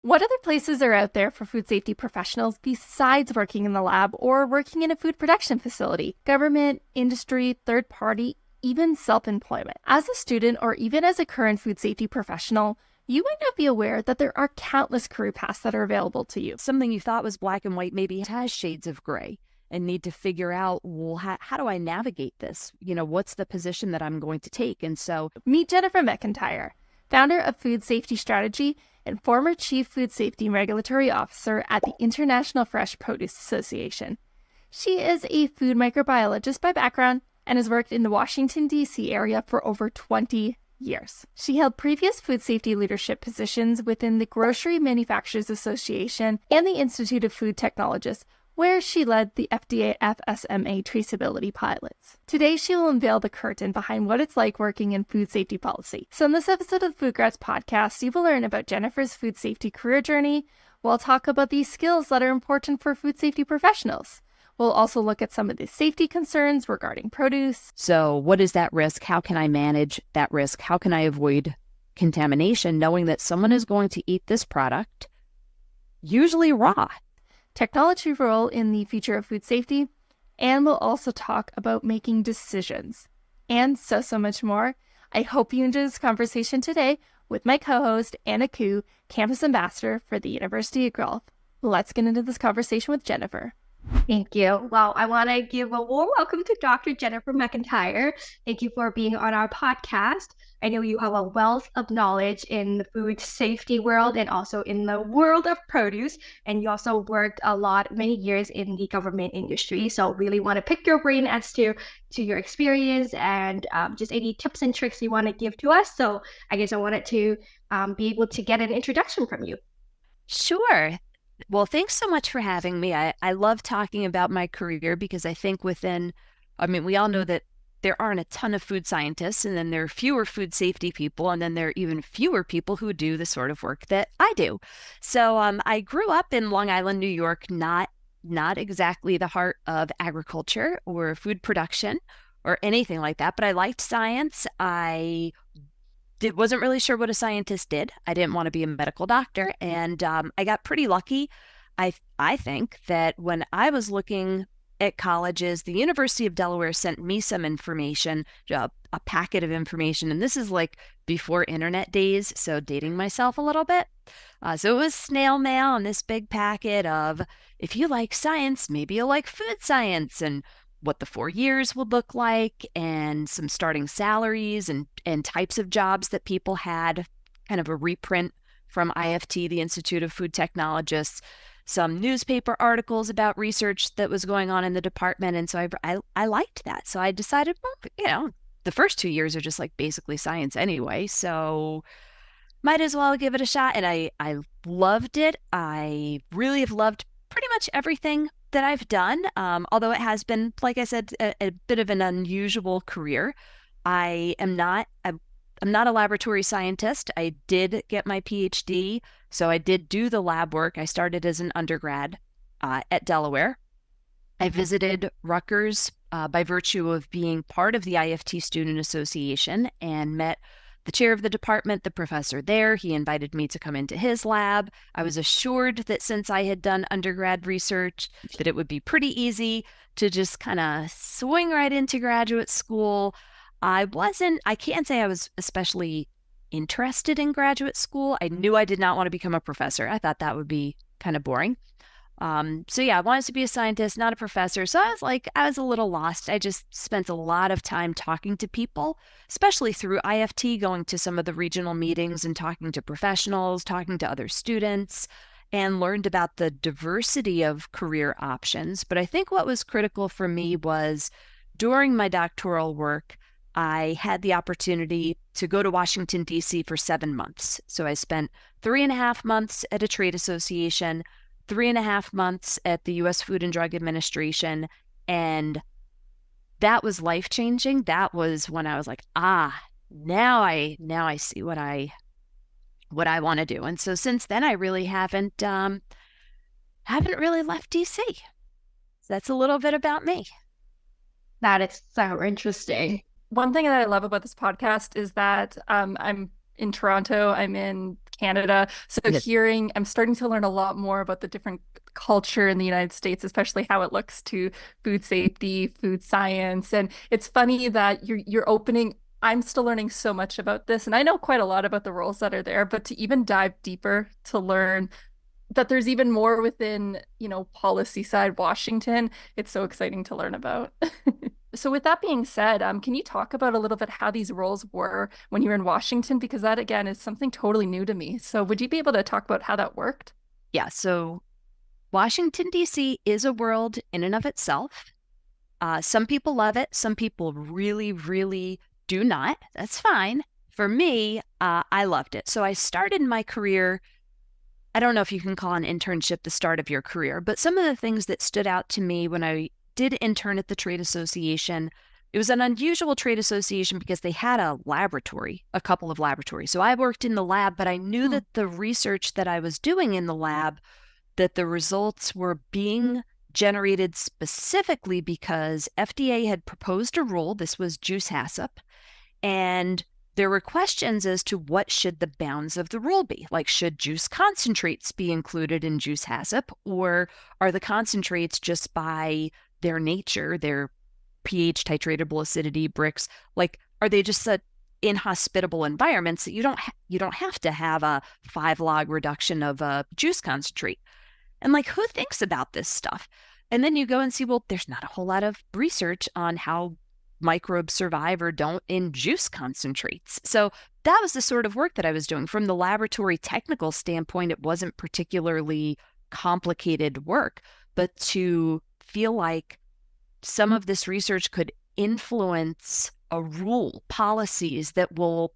What other places are out there for food safety professionals besides working in the lab or working in a food production facility? Government, industry, third party, even self-employment. As a student or even as a current food safety professional, you might not be aware that there are countless career paths that are available to you. Something you thought was black and white maybe has shades of gray and need to figure out, well, how do I navigate this? What's the position that I'm going to take? And so meet Jennifer McEntire, founder of Food Safety Strategy and former Chief Food Safety and Regulatory Officer at the International Fresh Produce Association. She is a food microbiologist by background and has worked in the Washington, D.C. area for over 20 years. She held previous food safety leadership positions within the Grocery Manufacturers Association and the Institute of Food Technologists, where she led the FDA FSMA traceability pilots. Today, she will unveil the curtain behind what it's like working in food safety policy. So in this episode of the Food Grads podcast, you will learn about Jennifer's food safety career journey. We'll talk about these skills that are important for food safety professionals. We'll also look at some of the safety concerns regarding produce. So what is that risk? How can I manage that risk? How can I avoid contamination, knowing that someone is going to eat this product, usually raw? Technology role in the future of food safety, and we'll also talk about making decisions, and so much more. I hope you enjoy this conversation today with my co-host, Anna Koo, Campus Ambassador for the University of Guelph. Let's get into this conversation with Jennifer. Thank you. Well, I want to give a warm welcome to Dr. Jennifer McEntire. Thank you for being on our podcast. I know you have a wealth of knowledge in the food safety world and also in the world of produce. And you also worked many years in the government industry. So really want to pick your brain as to your experience and just any tips and tricks you want to give to us. So I guess I wanted to be able to get an introduction from you. Sure. Well, thanks so much for having me. I love talking about my career because I think we all know that there aren't a ton of food scientists, and then there are fewer food safety people, and then there are even fewer people who do the sort of work that I do. So I grew up in Long Island, New York, not exactly the heart of agriculture or food production or anything like that, but I liked science. I wasn't really sure what a scientist did. I didn't want to be a medical doctor, and I got pretty lucky. I think that when I was looking at colleges, the University of Delaware sent me some information, a packet of information, and this is like before internet days, so dating myself a little bit. So it was snail mail and this big packet of, if you like science, maybe you'll like food science, and what the 4 years would look like, and some starting salaries and types of jobs that people had, kind of a reprint from IFT, the Institute of Food Technologists, some newspaper articles about research that was going on in the department. And so I liked that. So I decided, well, the first 2 years are just like basically science anyway, so might as well give it a shot. And I loved it. I really have loved pretty much everything that I've done, although it has been, like I said, a bit of an unusual career. I'm not a laboratory scientist. I did get my Ph.D., so I did do the lab work. I started as an undergrad at Delaware. I visited Rutgers by virtue of being part of the IFT Student Association and met the chair of the department, the professor there. He invited me to come into his lab. I was assured that since I had done undergrad research, that it would be pretty easy to just kind of swing right into graduate school. I can't say I was especially interested in graduate school. I knew I did not want to become a professor. I thought that would be kind of boring. So yeah, I wanted to be a scientist, not a professor. So I was a little lost. I just spent a lot of time talking to people, especially through IFT, going to some of the regional meetings and talking to professionals, talking to other students, and learned about the diversity of career options. But I think what was critical for me was during my doctoral work, I had the opportunity to go to Washington, D.C. for 7 months. So I spent 3.5 months at a trade association, 3.5 months at the U.S. Food and Drug Administration, and that was life-changing. That was when I was like, now I see what I want to do. And so since then, I really haven't really left D.C. So that's a little bit about me. That is so interesting. One thing that I love about this podcast is that I'm in Toronto. I'm in Canada. So Yes. I'm starting to learn a lot more about the different culture in the United States, especially how it looks to food safety, food science. And it's funny that you're opening. I'm still learning so much about this, and I know quite a lot about the roles that are there, but to even dive deeper to learn that there's even more within, policy side Washington, it's so exciting to learn about. So with that being said, can you talk about a little bit how these roles were when you were in Washington? Because that again is something totally new to me. So would you be able to talk about how that worked? Yeah. So Washington, D.C. is a world in and of itself. Some people love it. Some people really, really do not. That's fine. For me, I loved it. So I started my career. I don't know if you can call an internship the start of your career, but some of the things that stood out to me when I did intern at the trade association, it was an unusual trade association because they had a laboratory, a couple of laboratories. So I worked in the lab, but I knew that the research that I was doing in the lab, that the results were being generated specifically because FDA had proposed a rule. This was juice HACCP, and there were questions as to what should the bounds of the rule be. Like, should juice concentrates be included in juice HACCP, or are the concentrates just by their nature, their pH, titratable acidity, bricks, like, are they just inhospitable environments that you don't have to have a 5 log reduction of a juice concentrate? And like, who thinks about this stuff? And then you go and see, well, there's not a whole lot of research on how microbes survive or don't in juice concentrates. So that was the sort of work that I was doing. From the laboratory technical standpoint, it wasn't particularly complicated work, but to feel like some of this research could influence a rule, policies that will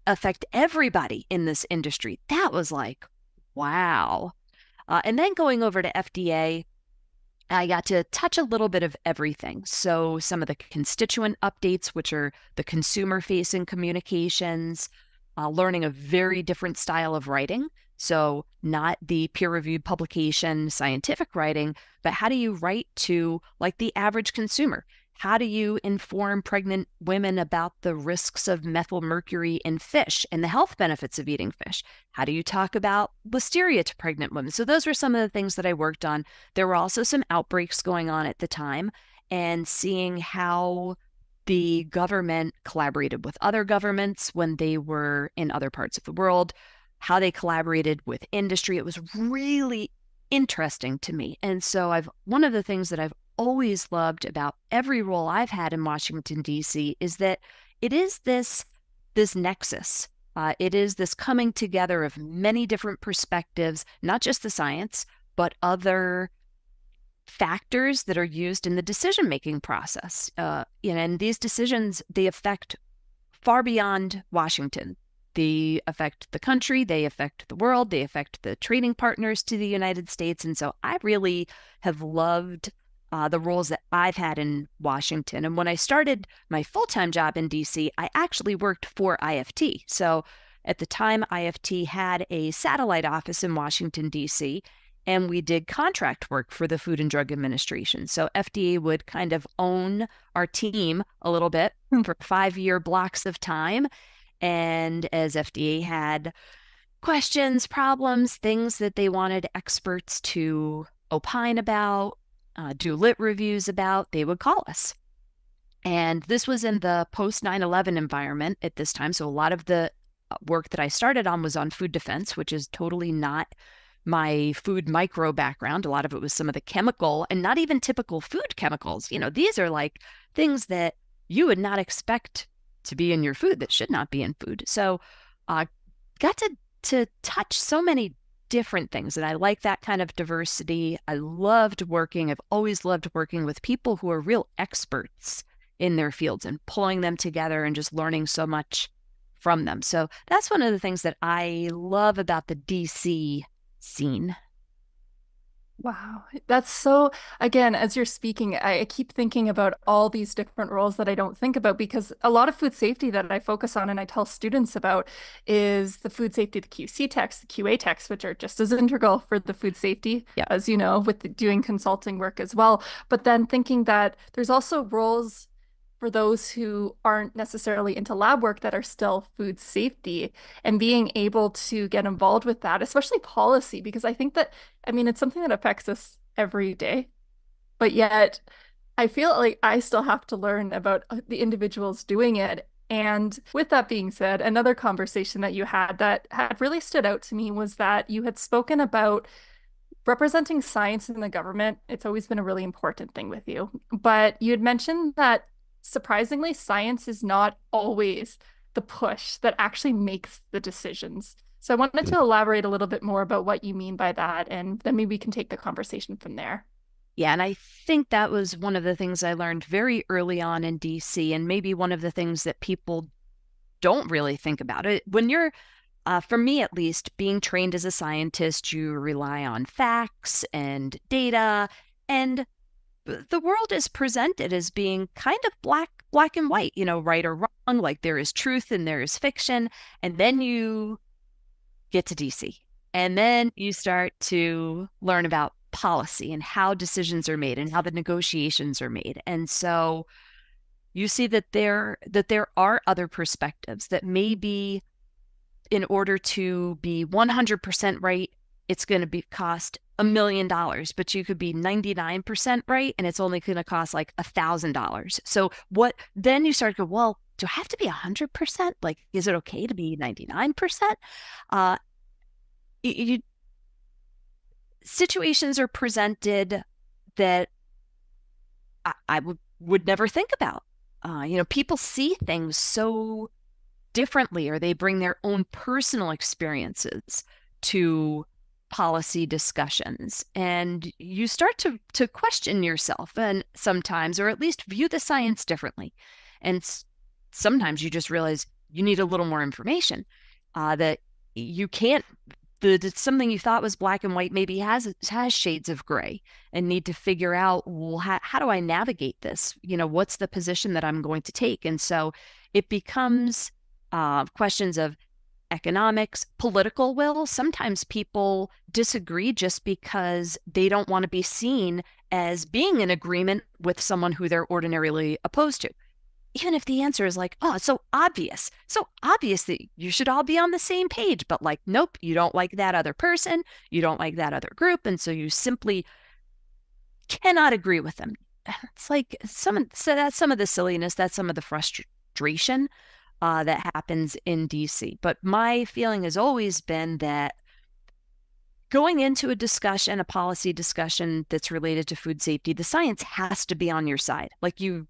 affect everybody in this industry, that was like, wow. And then going over to FDA, I got to touch a little bit of everything. So some of the constituent updates, which are the consumer-facing communications, learning a very different style of writing. So not the peer-reviewed publication scientific writing, but how do you write to like the average consumer? How do you inform pregnant women about the risks of methyl mercury in fish and the health benefits of eating fish? How do you talk about listeria to pregnant women? So those were some of the things that I worked on. There were also some outbreaks going on at the time, and seeing how the government collaborated with other governments when they were in other parts of the world, how they collaborated with industry. It was really interesting to me. And so one of the things that I've always loved about every role I've had in Washington, D.C. is that it is this nexus. It is this coming together of many different perspectives, not just the science, but other factors that are used in the decision-making process. And these decisions, they affect far beyond Washington. They affect the country, they affect the world, they affect the trading partners to the United States. And so I really have loved the roles that I've had in Washington. And when I started my full-time job in DC, I actually worked for IFT. So at the time, IFT had a satellite office in Washington, DC, and we did contract work for the Food and Drug Administration. So FDA would kind of own our team a little bit for 5-year blocks of time. And as FDA had questions, problems, things that they wanted experts to opine about, do lit reviews about, they would call us. And this was in the post 9/11 environment at this time. So a lot of the work that I started on was on food defense, which is totally not my food micro background. A lot of it was some of the chemical and not even typical food chemicals. These are like things that you would not expect to be in your food, that should not be in food. So got to touch so many different things. And I like that kind of diversity. I've always loved working with people who are real experts in their fields and pulling them together and just learning so much from them. So that's one of the things that I love about the DC scene. Wow. That's so, again, as you're speaking, I keep thinking about all these different roles that I don't think about, because a lot of food safety that I focus on and I tell students about is the food safety, the QC techs, the QA techs, which are just as integral for the food safety, as you know, with doing consulting work as well. But then thinking that there's also roles for those who aren't necessarily into lab work that are still food safety and being able to get involved with that, especially policy, because I think that, I mean, it's something that affects us every day, but yet I feel like I still have to learn about the individuals doing it. And with that being said, another conversation that you had that had really stood out to me was that you had spoken about representing science in the government. It's always been a really important thing with you. But you had mentioned that surprisingly, science is not always the push that actually makes the decisions. So I wanted to elaborate a little bit more about what you mean by that, and then maybe we can take the conversation from there. Yeah, and I think that was one of the things I learned very early on in DC, and maybe one of the things that people don't really think about it. When you're, for me at least, being trained as a scientist, you rely on facts and data, and the world is presented as being kind of black and white, right or wrong, like there is truth and there is fiction. And then you get to DC, and then you start to learn about policy and how decisions are made and how the negotiations are made. And so you see that there are other perspectives that maybe in order to be 100% right, it's going to be cost $1 million, but you could be 99% right and it's only going to cost like $1,000. So then you start to go, well, do I have to be 100%? Like, is it okay to be 99%? Situations are presented that I would never think about. People see things so differently, or they bring their own personal experiences to policy discussions, and you start to question yourself, and sometimes, or at least view the science differently. And sometimes you just realize you need a little more information, that you can't something you thought was black and white maybe has shades of gray, and need to figure out, well, how do I navigate this? What's the position that I'm going to take? And so it becomes questions of economics, political will. Sometimes people disagree just because they don't want to be seen as being in agreement with someone who they're ordinarily opposed to. Even if the answer is like, oh, it's so obvious that you should all be on the same page, but like, nope, you don't like that other person, you don't like that other group, and so you simply cannot agree with them. It's like that's some of the silliness, that's some of the frustration that happens in DC. But my feeling has always been that going into a policy discussion that's related to food safety, the science has to be on your side. Like you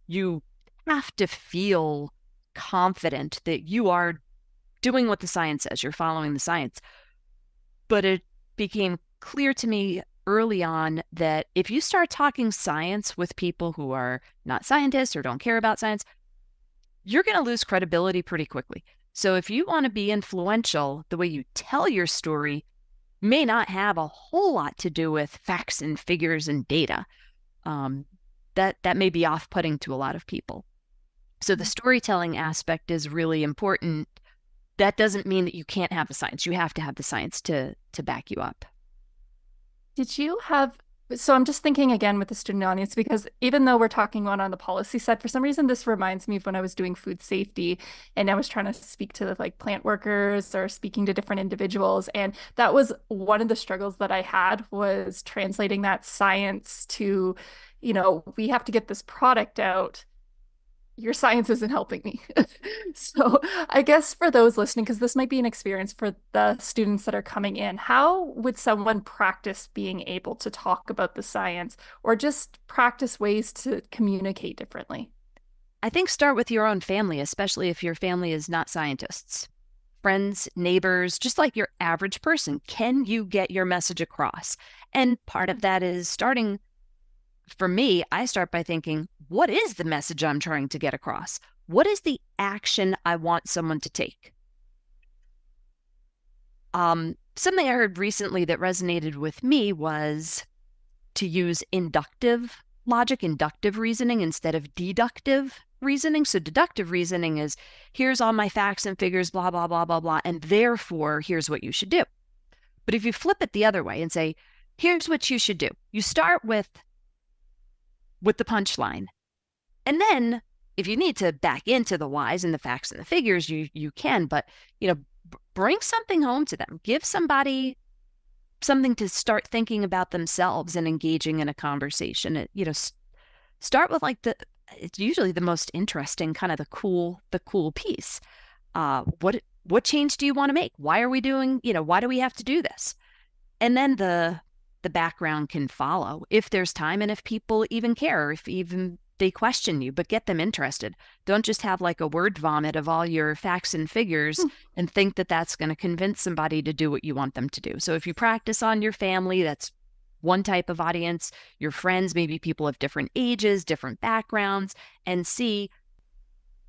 have to feel confident that you are doing what the science says, you're following the science. But it became clear to me early on that if you start talking science with people who are not scientists or don't care about science, you're going to lose credibility pretty quickly. So if you want to be influential, the way you tell your story may not have a whole lot to do with facts and figures and data. That may be off-putting to a lot of people. So the storytelling aspect is really important. That doesn't mean that you can't have the science. You have to have the science to back you up. So I'm just thinking again with the student audience, because even though we're talking on the policy side, for some reason, this reminds me of when I was doing food safety and I was trying to speak to like plant workers or speaking to different individuals. And that was one of the struggles that I had, was translating that science to, we have to get this product out. Your science isn't helping me. So I guess for those listening, because this might be an experience for the students that are coming in, how would someone practice being able to talk about the science, or just practice ways to communicate differently? I think start with your own family, especially if your family is not scientists. Friends, neighbors, just like your average person. Can you get your message across? And part of that is starting. For me, I start by thinking, what is the message I'm trying to get across? What is the action I want someone to take? Something I heard recently that resonated with me was to use inductive logic, inductive reasoning, instead of deductive reasoning. So deductive reasoning is, here's all my facts and figures, blah, blah, blah, blah, blah, and therefore, here's what you should do. But if you flip it the other way and say, here's what you should do. You start with the punchline. And then if you need to back into the whys and the facts and the figures, you can, but, bring something home to them. Give somebody something to start thinking about themselves and engaging in a conversation. Start with it's usually the most interesting, kind of the cool piece. What change do you want to make? Why are we doing, why do we have to do this? And then the background can follow if there's time and if people even care, if even they question you, but get them interested. Don't just have like a word vomit of all your facts and figures and think that that's going to convince somebody to do what you want them to do. So if you practice on your family, that's one type of audience, your friends, maybe people of different ages, different backgrounds, and see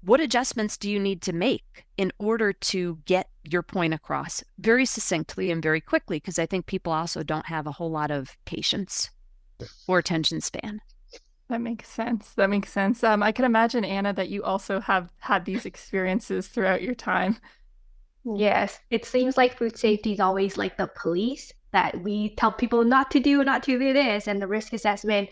what adjustments do you need to make in order to get your point across very succinctly and very quickly? Because I think people also don't have a whole lot of patience or attention span. That makes sense. That makes sense. I can imagine, Anna, that you also have had these experiences throughout your time. Yes, it seems like food safety is always like the police that we tell people not to do this, and the risk assessment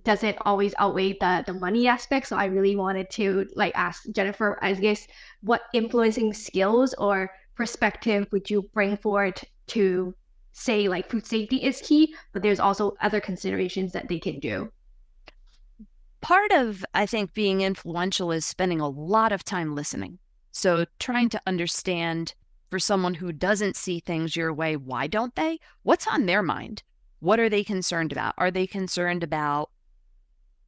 doesn't always outweigh the money aspect. So I really wanted to ask Jennifer, I guess, what influencing skills or perspective would you bring forward to say food safety is key, but there's also other considerations that they can do? Part of, I think, being influential is spending a lot of time listening. So trying to understand, for someone who doesn't see things your way, why don't they? What's on their mind? What are they concerned about? Are they concerned about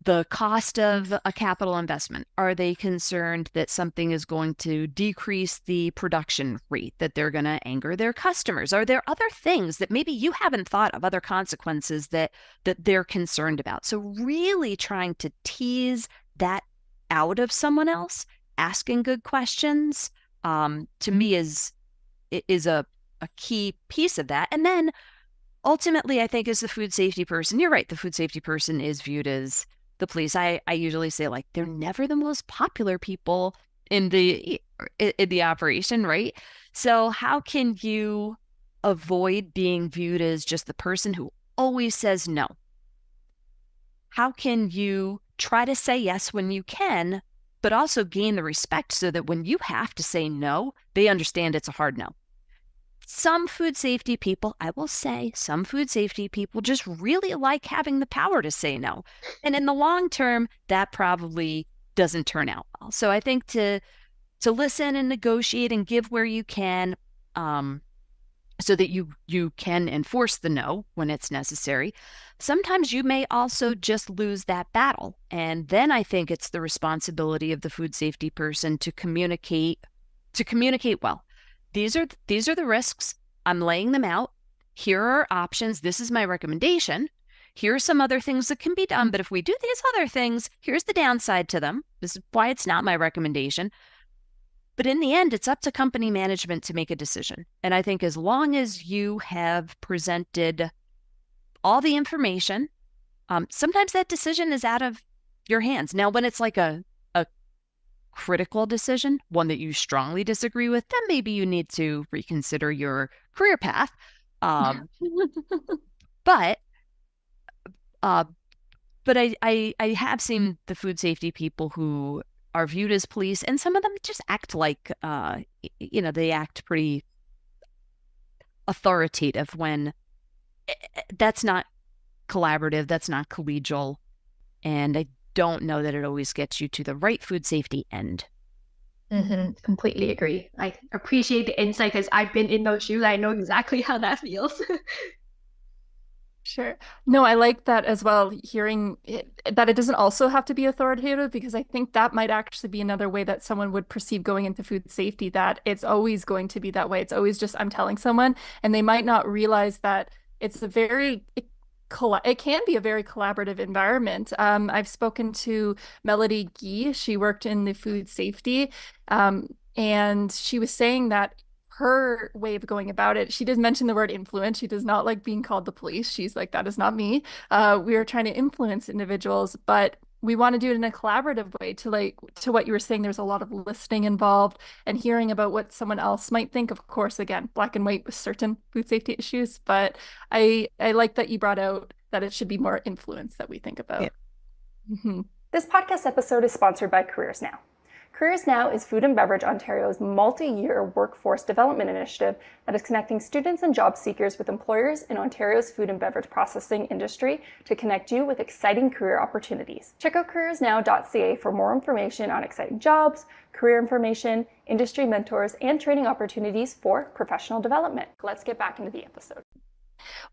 the cost of a capital investment? Are they concerned that something is going to decrease the production rate, that they're going to anger their customers? Are there other things that maybe you haven't thought of, other consequences that they're concerned about? So really trying to tease that out of someone else, asking good questions, to me is a key piece of that. And then ultimately, I think as the food safety person, you're right, the food safety person is viewed as the police. I usually say they're never the most popular people in the operation, right? So how can you avoid being viewed as just the person who always says no? How can you try to say yes when you can, but also gain the respect so that when you have to say no, they understand it's a hard no? Some food safety people, I will say, some food safety people just really like having the power to say no. And in the long term, that probably doesn't turn out well. So I think to listen and negotiate and give where you can, so that you can enforce the no when it's necessary. Sometimes you may also just lose that battle. And then I think it's the responsibility of the food safety person to communicate well. These are the risks. I'm laying them out. Here are options. This is my recommendation. Here are some other things that can be done. But if we do these other things, here's the downside to them. This is why it's not my recommendation. But in the end, it's up to company management to make a decision. And I think as long as you have presented all the information, sometimes that decision is out of your hands. Now, when it's like a critical decision, one that you strongly disagree with, then maybe you need to reconsider your career path. But I have seen the food safety people who are viewed as police, and some of them just act like, they act pretty authoritative when that's not collaborative, that's not collegial, and I don't know that it always gets you to the right food safety end. Completely agree. I appreciate the insight because I've been in those shoes. I know exactly how that feels. Sure. No, I like that as well, hearing that it doesn't also have to be authoritative, because I think that might actually be another way that someone would perceive going into food safety, that it's always going to be that way. It's always just, I'm telling someone, and they might not realize that it's it can be a very collaborative environment. I've spoken to Melody Gee. She worked in the food safety, and she was saying that her way of going about it, she did mention the word influence. She does not like being called the police. She's like, that is not me. We are trying to influence individuals, but we want to do it in a collaborative way, to what you were saying. There's a lot of listening involved and hearing about what someone else might think. Of course, again, black and white with certain food safety issues, but I like that you brought out that it should be more influence that we think about. Yeah. This podcast episode is sponsored by CareersNow. CareersNow is Food and Beverage Ontario's multi-year workforce development initiative that is connecting students and job seekers with employers in Ontario's food and beverage processing industry to connect you with exciting career opportunities. Check out careersnow.ca for more information on exciting jobs, career information, industry mentors, and training opportunities for professional development. Let's get back into the episode.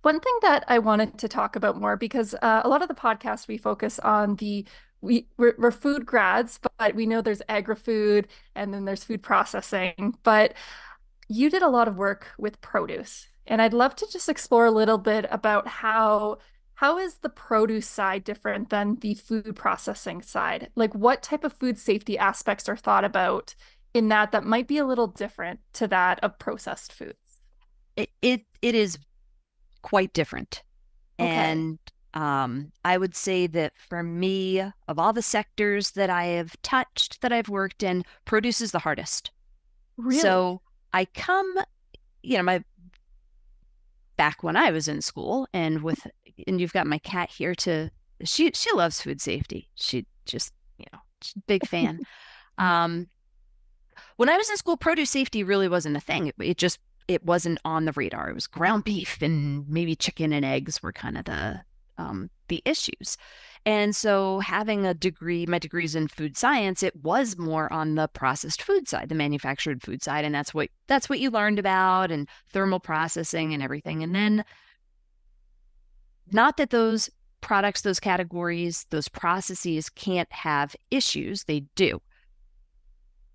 One thing that I wanted to talk about more, because a lot of the podcasts we focus on we're food grads, but we know there's agri-food and then there's food processing. But you did a lot of work with produce, and I'd love to just explore a little bit about how is the produce side different than the food processing side? Like, what type of food safety aspects are thought about in that might be a little different to that of processed foods? It is quite different. Okay. And I would say that for me, of all the sectors that I have touched, that I've worked in, produce is the hardest. Really? So I come, back when I was in school, and you've got my cat here she loves food safety. She just, she's a big fan. When I was in school, produce safety really wasn't a thing. It wasn't on the radar. It was ground beef and maybe chicken and eggs were kind of the issues. And so having my degree's in food science, it was more on the processed food side, the manufactured food side. And that's what you learned about, and thermal processing and everything. And then, not that those products, those categories, those processes can't have issues, they do.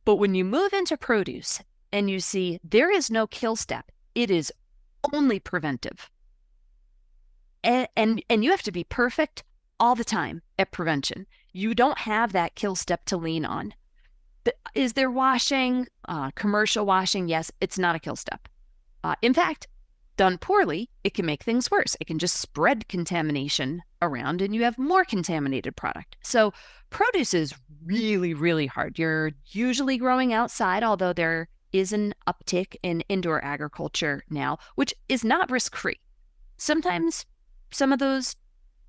But when you move into produce and you see there is no kill step, it is only preventive. And you have to be perfect all the time at prevention. You don't have that kill step to lean on. Is there washing, commercial washing? Yes, it's not a kill step. In fact, done poorly, it can make things worse. It can just spread contamination around and you have more contaminated product. So produce is really, really hard. You're usually growing outside, although there is an uptick in indoor agriculture now, which is not risk-free. Sometimes some of those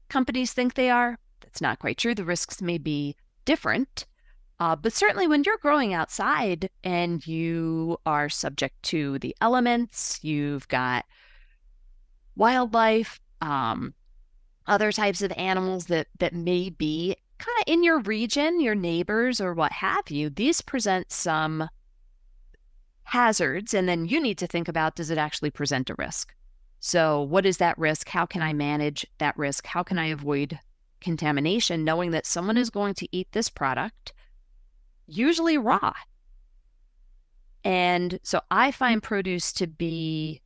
companies think they are. That's not quite true. The risks may be different. But certainly when you're growing outside and you are subject to the elements, you've got wildlife, other types of animals that may be kind of in your region, your neighbors or what have you, these present some hazards. And then you need to think about, does it actually present a risk? So what is that risk? How can I manage that risk? How can I avoid contamination, knowing that someone is going to eat this product, usually raw? And so I find produce to be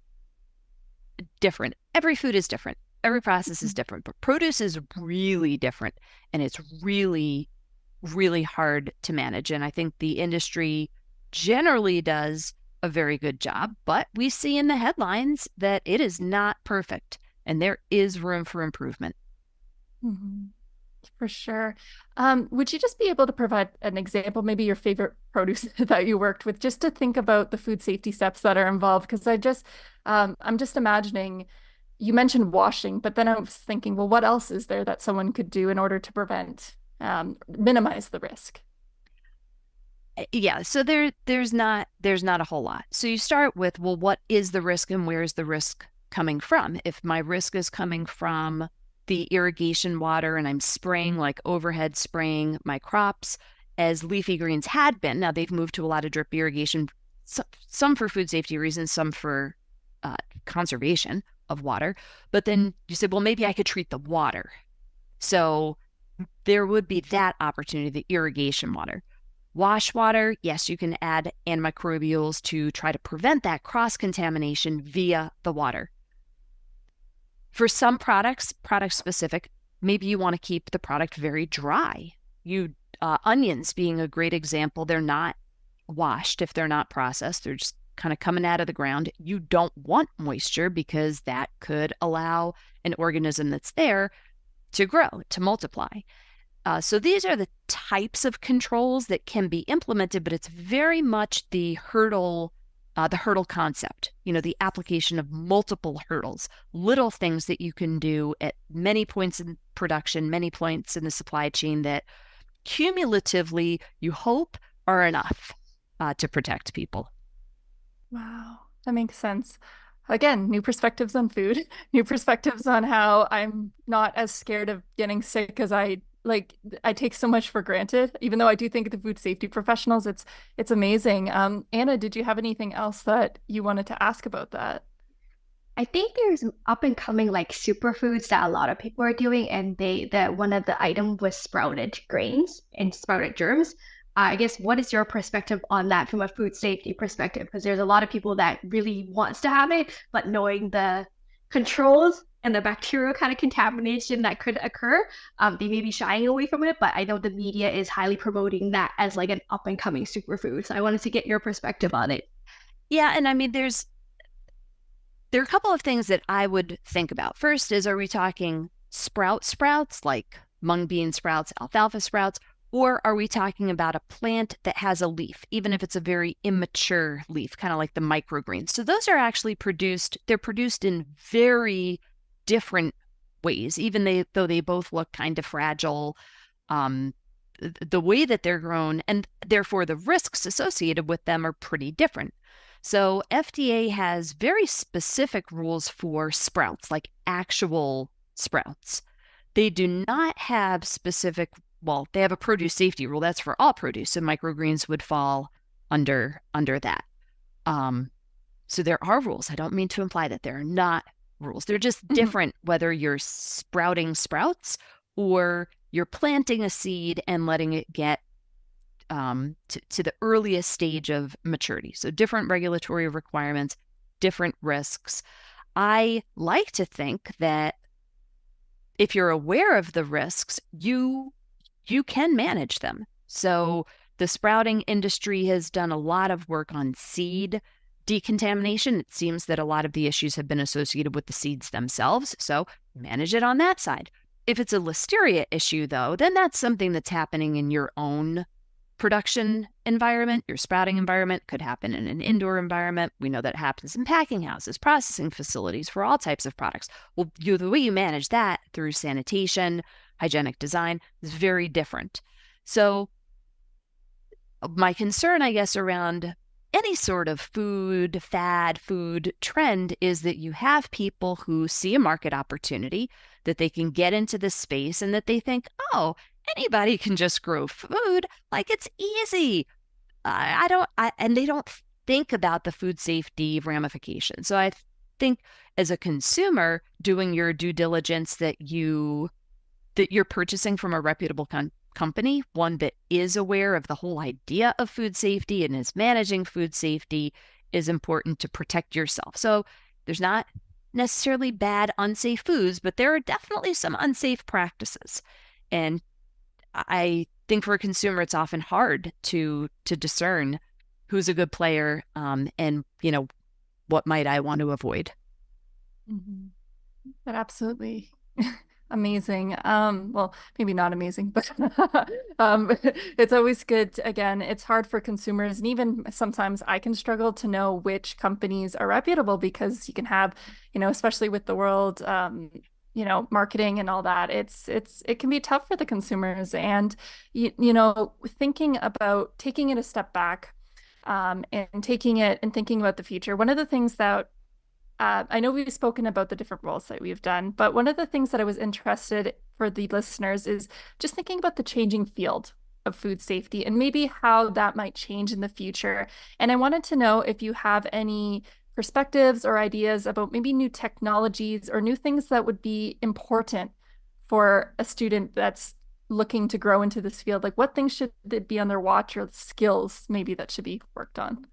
different. Every food is different. Every process is different, but produce is really different, and it's really, really hard to manage. And I think the industry generally does a very good job, but we see in the headlines that it is not perfect and there is room for improvement. Mm-hmm. For sure. Would you just be able to provide an example, maybe your favorite produce that you worked with, just to think about the food safety steps that are involved? Because I'm just imagining, you mentioned washing, but then I was thinking, well, what else is there that someone could do in order to minimize the risk? Yeah, so there's not a whole lot. So you start with, well, what is the risk and where is the risk coming from? If my risk is coming from the irrigation water and I'm spraying, like overhead spraying my crops, as leafy greens had been, now they've moved to a lot of drip irrigation, some for food safety reasons, some for conservation of water. But then you said, well, maybe I could treat the water. So there would be that opportunity, the irrigation water. Wash water, yes, you can add antimicrobials to try to prevent that cross-contamination via the water. For some products, product-specific, maybe you want to keep the product very dry. Onions being a great example, they're not washed if they're not processed. They're just kind of coming out of the ground. You don't want moisture because that could allow an organism that's there to grow, to multiply. So these are the types of controls that can be implemented, but it's very much the hurdle concept, the application of multiple hurdles, little things that you can do at many points in production, many points in the supply chain that cumulatively, you hope, are enough to protect people. Wow, that makes sense. Again, new perspectives on food, new perspectives on how I'm not as scared of getting sick as I take so much for granted. Even though I do think the food safety professionals, it's amazing. Anna, did you have anything else that you wanted to ask about that? I think there's up and coming like superfoods that a lot of people are doing, and that one of the items was sprouted grains and sprouted germs. I guess what is your perspective on that from a food safety perspective? Because there's a lot of people that really wants to have it, but knowing the controls and the bacterial kind of contamination that could occur, they may be shying away from it. But I know the media is highly promoting that as like an up and coming superfood. So I wanted to get your perspective on it. Yeah, and I mean, there are a couple of things that I would think about. First is, are we talking sprouts like mung bean sprouts, alfalfa sprouts, or are we talking about a plant that has a leaf, even if it's a very immature leaf, kind of like the microgreens? So those are actually they're produced in very different ways, even though they both look kind of fragile. The way that they're grown and therefore the risks associated with them are pretty different. So FDA has very specific rules for sprouts, like actual sprouts. They do not have they have a produce safety rule. That's for all produce. So microgreens would fall under that. So there are rules. I don't mean to imply that there are not rules. They're just different whether you're sprouting sprouts or you're planting a seed and letting it get to the earliest stage of maturity. So different regulatory requirements, different risks. I like to think that if you're aware of the risks, you can manage them. So the sprouting industry has done a lot of work on seed decontamination. It seems that a lot of the issues have been associated with the seeds themselves. So manage it on that side. If it's a listeria issue, though, then that's something that's happening in your own production environment. Your sprouting environment could happen in an indoor environment. We know that happens in packing houses, processing facilities for all types of products. Well, the way you manage that through sanitation, hygienic design is very different. So my concern, I guess, around any sort of food fad, food trend is that you have people who see a market opportunity, that they can get into this space and that they think, oh, anybody can just grow food. Like, it's easy. And they don't think about the food safety ramifications. So I think as a consumer, doing your due diligence that you're purchasing from a reputable company, one that is aware of the whole idea of food safety and is managing food safety, is important to protect yourself. So there's not necessarily bad, unsafe foods, but there are definitely some unsafe practices. And I think for a consumer, it's often hard to discern who's a good player, and what might I want to avoid. Mm-hmm. But absolutely amazing. Well, maybe not amazing, but it's always good. Again, it's hard for consumers, and even sometimes I can struggle to know which companies are reputable, because you can have, especially with the world, marketing and all that, it can be tough for the consumers. And thinking about taking it a step back, and thinking about the future. One of the things that I know we've spoken about the different roles that we've done, but one of the things that I was interested for the listeners is just thinking about the changing field of food safety and maybe how that might change in the future. And I wanted to know if you have any perspectives or ideas about maybe new technologies or new things that would be important for a student that's looking to grow into this field. Like, what things should be on their watch, or skills maybe that should be worked on?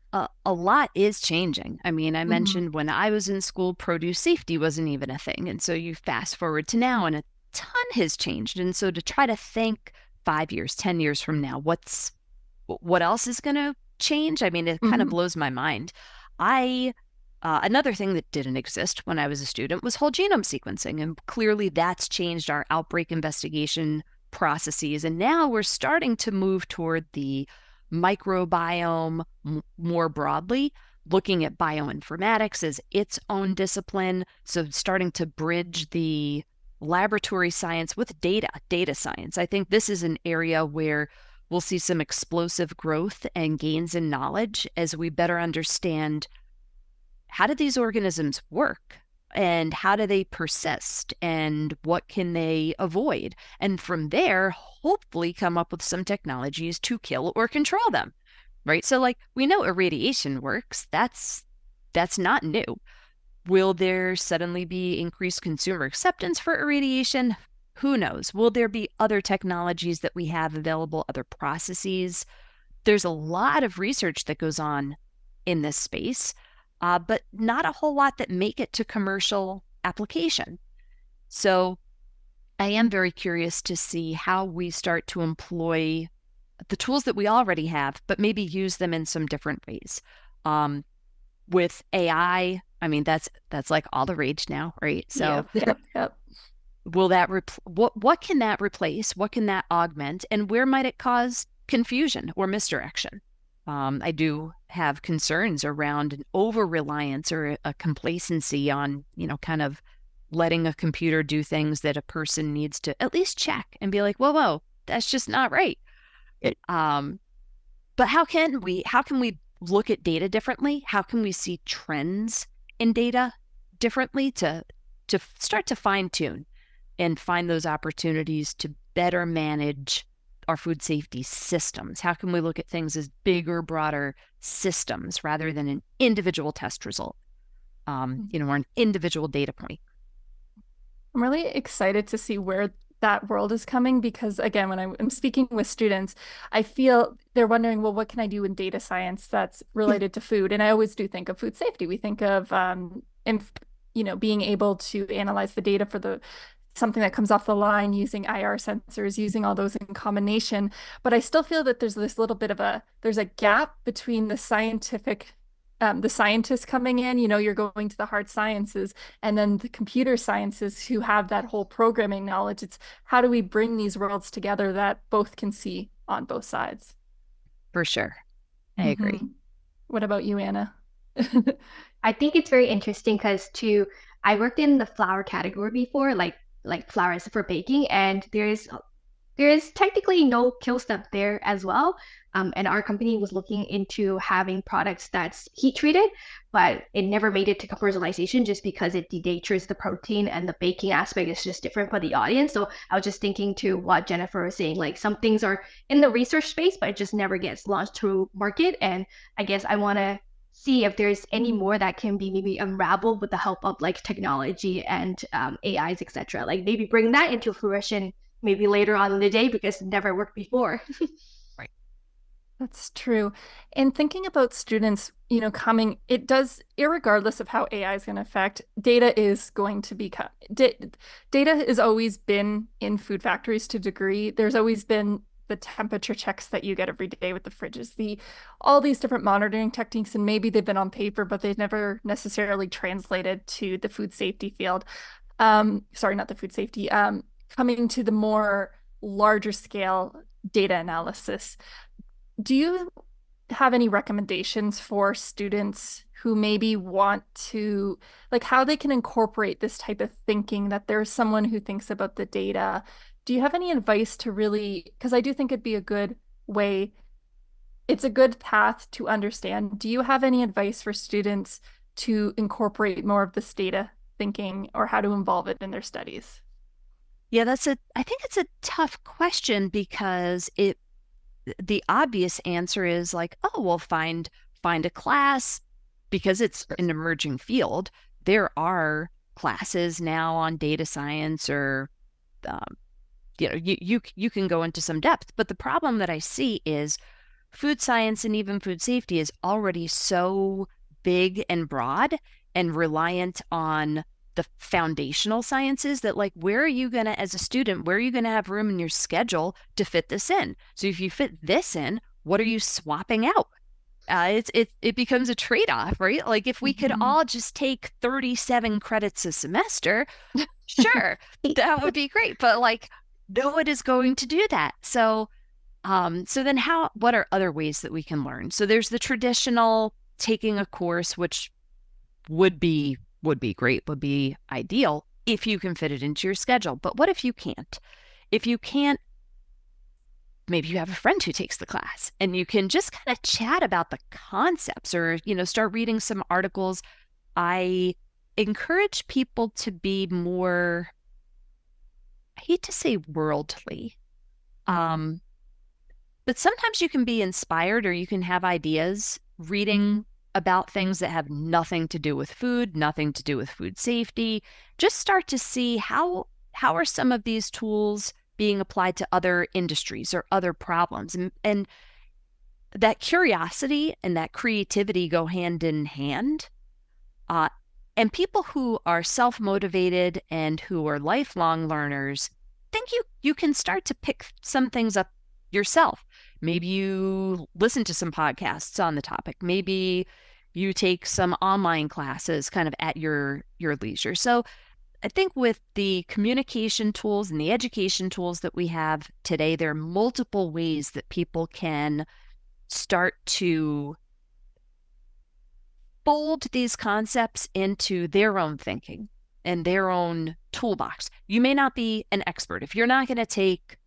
A lot is changing. I mean, I mentioned when I was in school, produce safety wasn't even a thing. And so you fast forward to now and a ton has changed. And so to try to think 5 years, 10 years from now, what else is going to change? I mean, it kind of blows my mind. Another thing that didn't exist when I was a student was whole genome sequencing. And clearly that's changed our outbreak investigation processes. And now we're starting to move toward the microbiome more broadly, looking at bioinformatics as its own discipline. So starting to bridge the laboratory science with data science. I think this is an area where we'll see some explosive growth and gains in knowledge as we better understand how do these organisms work and how do they persist and what can they avoid? And from there, hopefully come up with some technologies to kill or control them, right? So like we know irradiation works. That's not new. Will there suddenly be increased consumer acceptance for irradiation? Who knows? Will there be other technologies that we have available, other processes? There's a lot of research that goes on in this space, but not a whole lot that make it to commercial application. So I am very curious to see how we start to employ the tools that we already have, but maybe use them in some different ways. With AI, I mean, that's like all the rage now, right? So Yep. will that what can that replace? What can that augment? And where might it cause confusion or misdirection? I do have concerns around an over-reliance or a complacency on, kind of letting a computer do things that a person needs to at least check and be like, whoa, that's just not right. But how can we look at data differently? How can we see trends in data differently to start to fine tune and find those opportunities to better manage our food safety systems? How can we look at things as bigger, broader systems rather than an individual test result, or an individual data point? I'm really excited to see where that world is coming because, again, when I'm speaking with students, I feel they're wondering, well, what can I do in data science that's related to food? And I always do think of food safety. We think of, being able to analyze the data for something that comes off the line using IR sensors, using all those in combination. But I still feel that there's this little bit of there's a gap between the scientists coming in, you're going to the hard sciences, and then the computer sciences who have that whole programming knowledge. It's how do we bring these worlds together that both can see on both sides? For sure. I agree. What about you, Anna? I think it's very interesting because I worked in the flour category before, like flours for baking, and there is technically no kill step there as well. And our company was looking into having products that's heat treated, but it never made it to commercialization just because it denatures the protein and the baking aspect is just different for the audience. So I was just thinking to what Jennifer was saying, like some things are in the research space, but it just never gets launched to market. And I guess I want to see if there's any more that can be maybe unraveled with the help of like technology and AIs, etc. Like maybe bring that into fruition maybe later on in the day because it never worked before. Right. That's true. And thinking about students, coming, it does, irregardless of how AI is going to affect, data is going to become, data has always been in food factories to a degree. There's always been the temperature checks that you get every day with the fridges, all these different monitoring techniques, and maybe they've been on paper, but they've never necessarily translated to the food safety field. Sorry, not the food safety, coming to the more larger scale data analysis. Do you have any recommendations for students who maybe want to, like how they can incorporate this type of thinking, that there's someone who thinks about the data? Do you have any advice to really, because I do think it'd be a good way, it's a good path to understand. Do you have any advice for students to incorporate more of this data thinking or how to involve it in their studies? Yeah, I think it's a tough question because the obvious answer is like, oh, well, find a class because it's an emerging field. There are classes now on data science or, you can go into some depth. But the problem that I see is food science and even food safety is already so big and broad and reliant on the foundational sciences that like, as a student, where are you going to have room in your schedule to fit this in? So if you fit this in, what are you swapping out? It becomes a trade-off, right? Like if we could all just take 37 credits a semester, sure, that would be great. But like, no one is going to do that. So then what are other ways that we can learn? So there's the traditional taking a course, which would be great, would be ideal. if you can fit it into your schedule. But what if you can't? If you can't, maybe you have a friend who takes the class and you can just kind of chat about the concepts or, start reading some articles. I encourage people to be more, I hate to say worldly, but sometimes you can be inspired or you can have ideas reading about things that have nothing to do with food, nothing to do with food safety. Just start to see how are some of these tools being applied to other industries or other problems. And that curiosity and that creativity go hand in hand. And people who are self-motivated and who are lifelong learners, think you can start to pick some things up yourself. Maybe you listen to some podcasts on the topic. Maybe you take some online classes kind of at your leisure. So I think with the communication tools and the education tools that we have today, there are multiple ways that people can start to fold these concepts into their own thinking and their own toolbox. You may not be an expert. If you're not going to take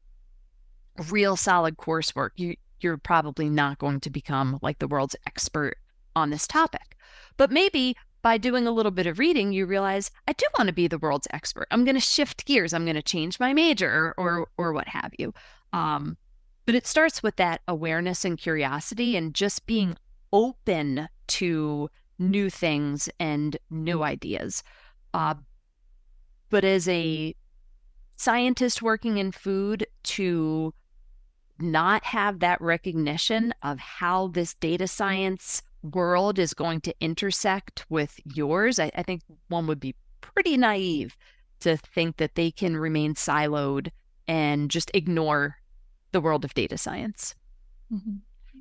real solid coursework, you're probably not going to become like the world's expert on this topic. But maybe by doing a little bit of reading, you realize, I do want to be the world's expert. I'm going to shift gears. I'm going to change my major or what have you. But it starts with that awareness and curiosity and just being open to new things and new ideas. But as a scientist working in food, to not have that recognition of how this data science world is going to intersect with yours, I think one would be pretty naive to think that they can remain siloed and just ignore the world of data science. Mm-hmm.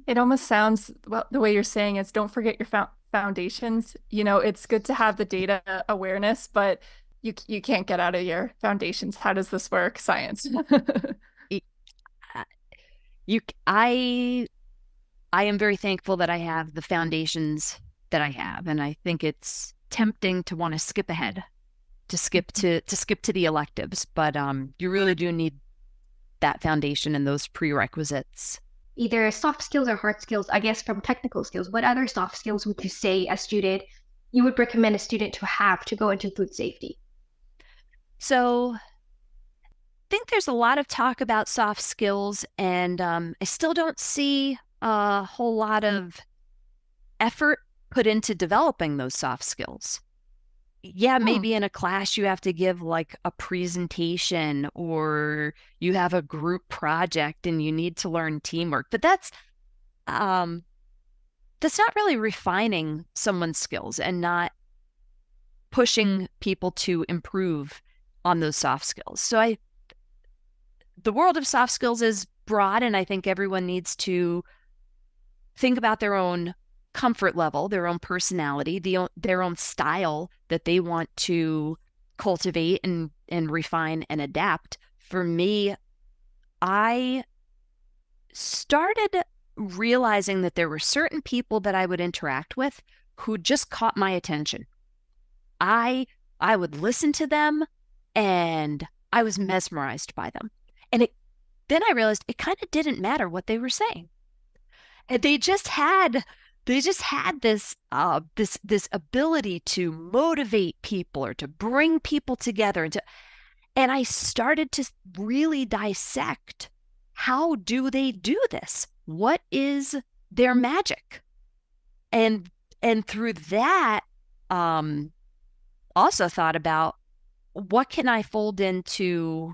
It almost sounds, well, the way you're saying is don't forget your foundations. It's good to have the data awareness, but you can't get out of your foundations. How does this work? Science. I am very thankful that I have the foundations that I have, and I think it's tempting to want to skip ahead, to skip to the electives, but you really do need that foundation and those prerequisites. Either soft skills or hard skills, I guess, from technical skills. What other soft skills would you say you would recommend a student to have to go into food safety? So I think there's a lot of talk about soft skills, and I still don't see a whole lot of effort put into developing those soft skills. Yeah, maybe in a class you have to give like a presentation or you have a group project and you need to learn teamwork, but that's not really refining someone's skills and not pushing people to improve on those soft skills. So the world of soft skills is broad, and I think everyone needs to think about their own comfort level, their own personality, their own style that they want to cultivate and refine and adapt. For me, I started realizing that there were certain people that I would interact with who just caught my attention. I would listen to them and I was mesmerized by them. And then I realized it kind of didn't matter what they were saying. And they just had this this ability to motivate people or to bring people together, and I started to really dissect, how do they do this? What is their magic? And through that, also thought about, what can I fold into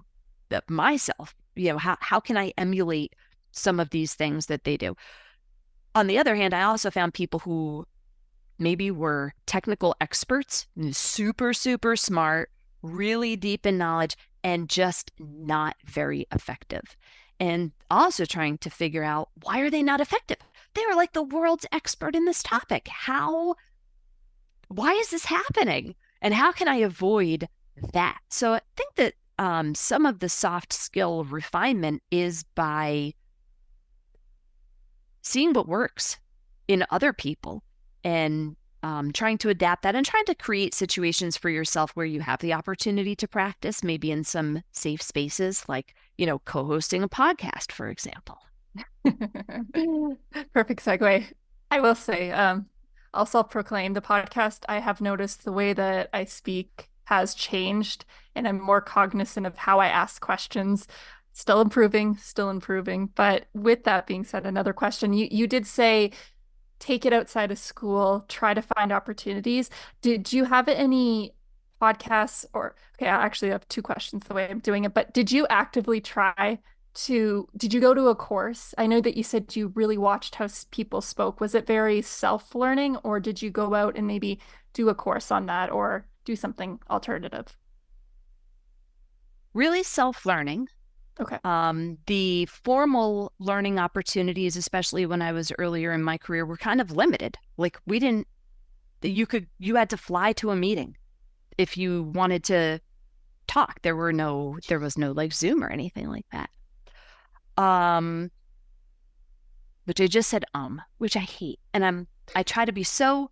myself? How can I emulate some of these things that they do? On the other hand, I also found people who maybe were technical experts, super, super smart, really deep in knowledge, and just not very effective. And also trying to figure out, why are they not effective? They are like the world's expert in this topic. Why is this happening? And how can I avoid that? So I think that some of the soft skill refinement is by seeing what works in other people and trying to adapt that and trying to create situations for yourself where you have the opportunity to practice, maybe in some safe spaces, like, co-hosting a podcast, for example. Perfect segue. I will say, I'll self-proclaim the podcast. I have noticed the way that I speak has changed, and I'm more cognizant of how I ask questions. Still improving. But with that being said, another question. You did say take it outside of school, try to find opportunities. Did you have any podcasts or, okay, I actually have two questions the way I'm doing it, but did you actively did you go to a course? I know that you said you really watched how people spoke. Was it very self-learning, or did you go out and maybe do a course on that or do something alternative? Really self-learning. Okay. The formal learning opportunities, especially when I was earlier in my career, were kind of limited. Like you had to fly to a meeting if you wanted to talk. There was no like Zoom or anything like that. Which I just said, which I hate. And I try to be so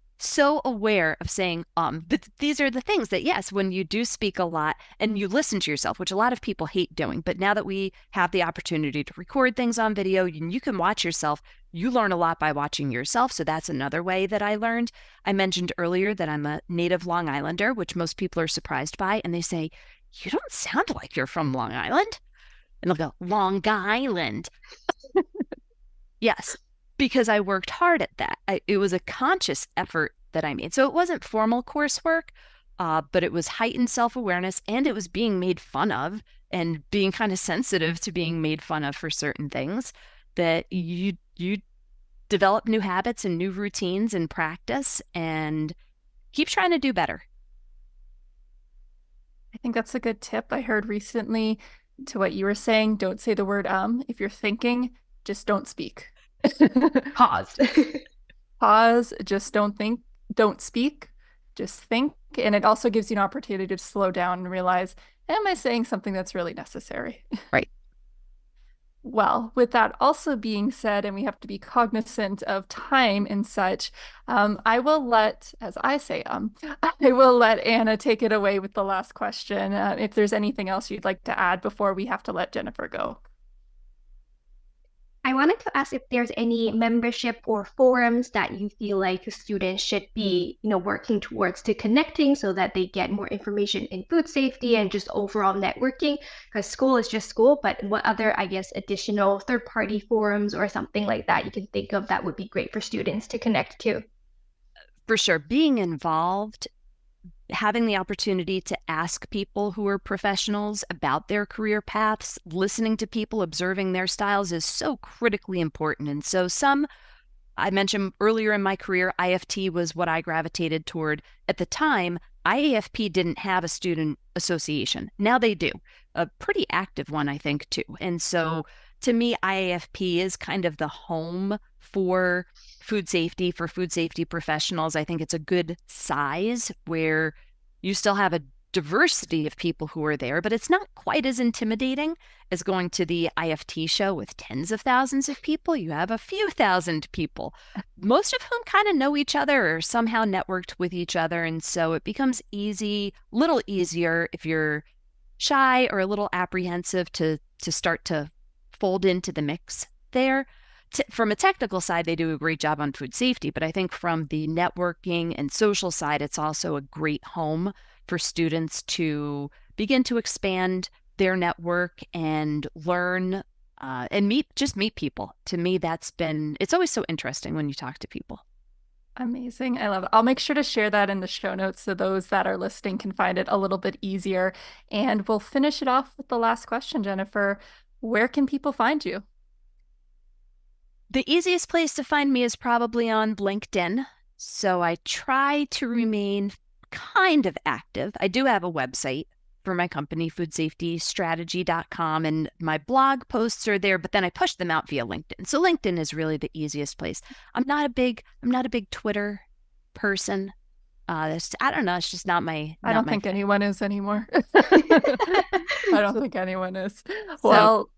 aware of saying, but these are the things that, yes, when you do speak a lot and you listen to yourself, which a lot of people hate doing, but now that we have the opportunity to record things on video, you can watch yourself, you learn a lot by watching yourself. So that's another way that I learned. I mentioned earlier that I'm a native Long Islander, which most people are surprised by. And they say, you don't sound like you're from Long Island. And they'll go, Long Island. Yes, because I worked hard at that. It was a conscious effort that I made. So it wasn't formal coursework, but it was heightened self-awareness, and it was being made fun of and being kind of sensitive to being made fun of for certain things, that you develop new habits and new routines and practice and keep trying to do better. I think that's a good tip. I heard recently to what you were saying, don't say the word if you're thinking, just don't speak. Pause. Pause, just don't speak, just think. And it also gives you an opportunity to slow down and realize, am I saying something that's really necessary? Right. Well, with that also being said, and we have to be cognizant of time and such, I will let, as I say, I will let Anna take it away with the last question. If there's anything else you'd like to add before we have to let Jennifer go. I wanted to ask if there's any membership or forums that you feel like students should be, working towards to connecting so that they get more information in food safety and just overall networking, because school is just school, but what other, I guess, additional third-party forums or something like that you can think of that would be great for students to connect to? For sure. Being involved, having the opportunity to ask people who are professionals about their career paths, listening to people, observing their styles is so critically important. And so I mentioned earlier in my career, IFT was what I gravitated toward. At the time, IAFP didn't have a student association. Now they do, a pretty active one, I think, too. And so to me, IAFP is kind of the home for food safety professionals. I think it's a good size where you still have a diversity of people who are there, but it's not quite as intimidating as going to the IFT show with tens of thousands of people. You have a few thousand people, most of whom kind of know each other or somehow networked with each other. And so it becomes little easier if you're shy or a little apprehensive to start to fold into the mix there. From a technical side, they do a great job on food safety, but I think from the networking and social side, it's also a great home for students to begin to expand their network and learn and meet people. To me, it's always so interesting when you talk to people. Amazing. I love it. I'll make sure to share that in the show notes so those that are listening can find it a little bit easier. And we'll finish it off with the last question, Jennifer. Where can people find you? The easiest place to find me is probably on LinkedIn. So I try to remain kind of active. I do have a website for my company, foodsafetystrategy.com, and my blog posts are there, but then I push them out via LinkedIn. So LinkedIn is really the easiest place. I'm not a big Twitter person. I don't know. It's just not my. I don't think anyone is anymore. I don't think anyone is. Well,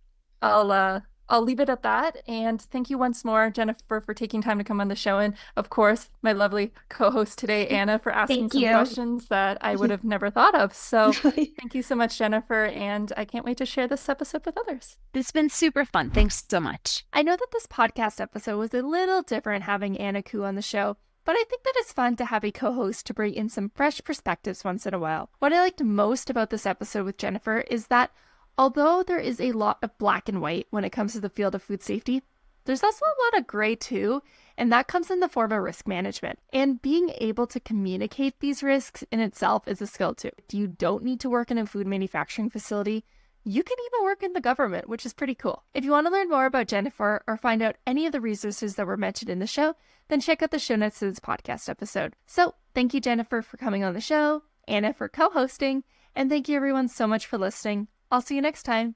I'll leave it at that. And thank you once more, Jennifer, for taking time to come on the show. And of course, my lovely co-host today, Anna, for asking Thank some you. questions that I would have never thought of. So thank you so much, Jennifer. And I can't wait to share this episode with others. It's been super fun. Thanks so much. I know that this podcast episode was a little different having Anna Koo on the show, but I think that it's fun to have a co-host to bring in some fresh perspectives once in a while. What I liked most about this episode with Jennifer is that although there is a lot of black and white when it comes to the field of food safety, there's also a lot of gray too, and that comes in the form of risk management. And being able to communicate these risks in itself is a skill too. You don't need to work in a food manufacturing facility. You can even work in the government, which is pretty cool. If you want to learn more about Jennifer or find out any of the resources that were mentioned in the show, then check out the show notes to this podcast episode. So thank you, Jennifer, for coming on the show, Anna for co-hosting, and thank you everyone so much for listening. I'll see you next time.